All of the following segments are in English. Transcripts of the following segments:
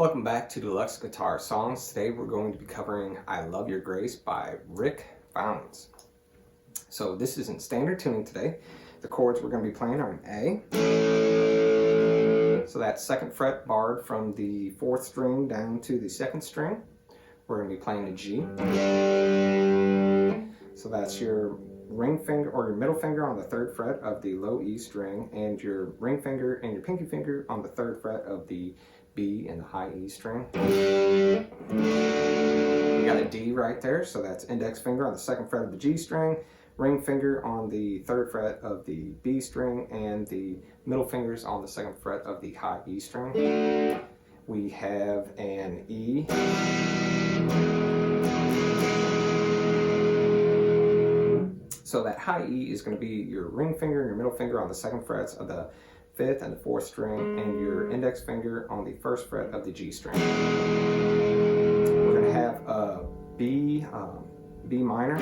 Welcome back to Deluxe Guitar Songs. Today we're going to be covering I Love Your Grace by Rick Founds. So this is in standard tuning today. The chords we're going to be playing are an A. So that's second fret barred from the fourth string down to the second string. We're going to be playing a G. So that's your ring finger or your middle finger on the third fret of the low E string, and your ring finger and your pinky finger on the third fret of the B and the high E string. We got a D right there, so that's index finger on the second fret of the G string, ring finger on the third fret of the B string, and the middle fingers on the second fret of the high E string. We have an E. So that high E is going to be your ring finger and your middle finger on the second frets of the fifth and the fourth string, and your index finger on the first fret of the G string. We're going to have a B minor.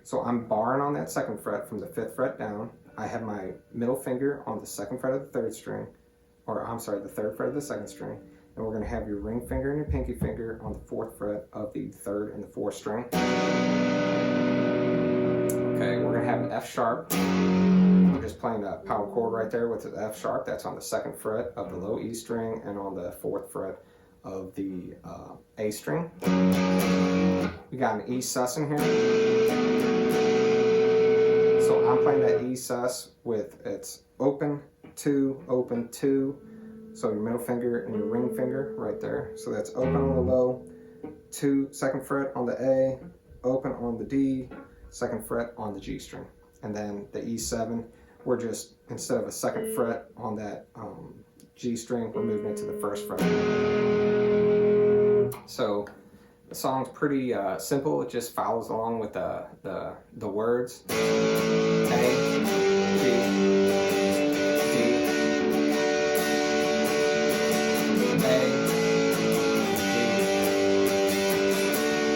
So I'm barring on that second fret from the fifth fret down. I have my middle finger on the second fret of the third string, or I'm sorry, the third fret of the second string. And we're going to have your ring finger and your pinky finger on the fourth fret of the third and the fourth string. Okay, we're going to have an F sharp. We're just playing a power chord right there with the F sharp. That's on the second fret of the low E string and on the fourth fret of the A string. We got an E sus in here. So I'm playing that E sus with its open, two, open, two. So your middle finger and your ring finger right there. So that's open on the low, two, second fret on the A, open on the D, second fret on the G string. And then the E7, we're just, instead of a second fret on that G string, we're moving it to the first fret. So the song's pretty simple. It just follows along with the words. A, G, D, A,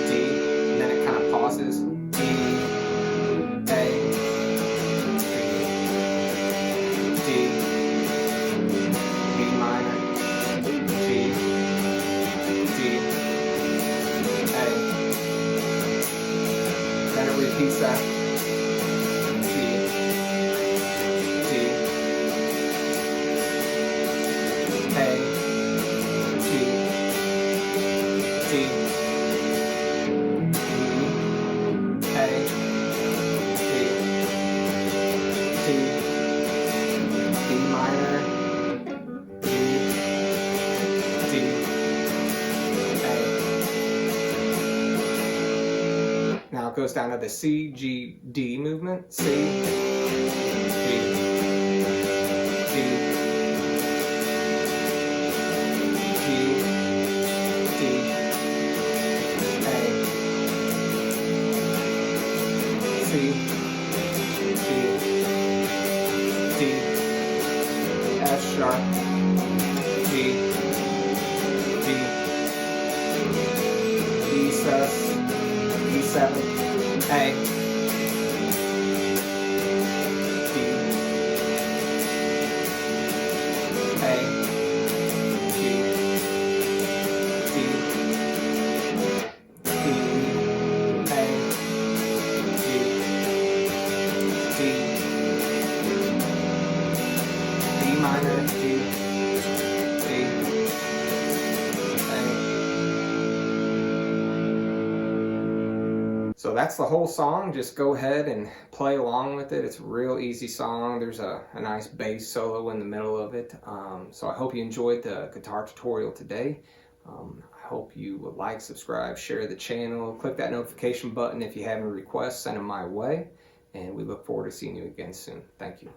D, and then it kind of pauses. Then it repeats that. G, G, A, G, D, A, G, D, D minor, D, D, Now it goes down to the C, G, D movement. C, G, G, G, D, A, C, G, D, F sharp, G, D, E sus, E7, A, D, A, G, D, D, A, G, D, D minor, D, D, A. So that's the whole song. Just go ahead and play along with it. It's a real easy song. There's a nice bass solo in the middle of it. So I hope you enjoyed the guitar tutorial today. I hope you would like, subscribe, share the channel. Click that notification button if you have any requests. Send them my way. And we look forward to seeing you again soon. Thank you.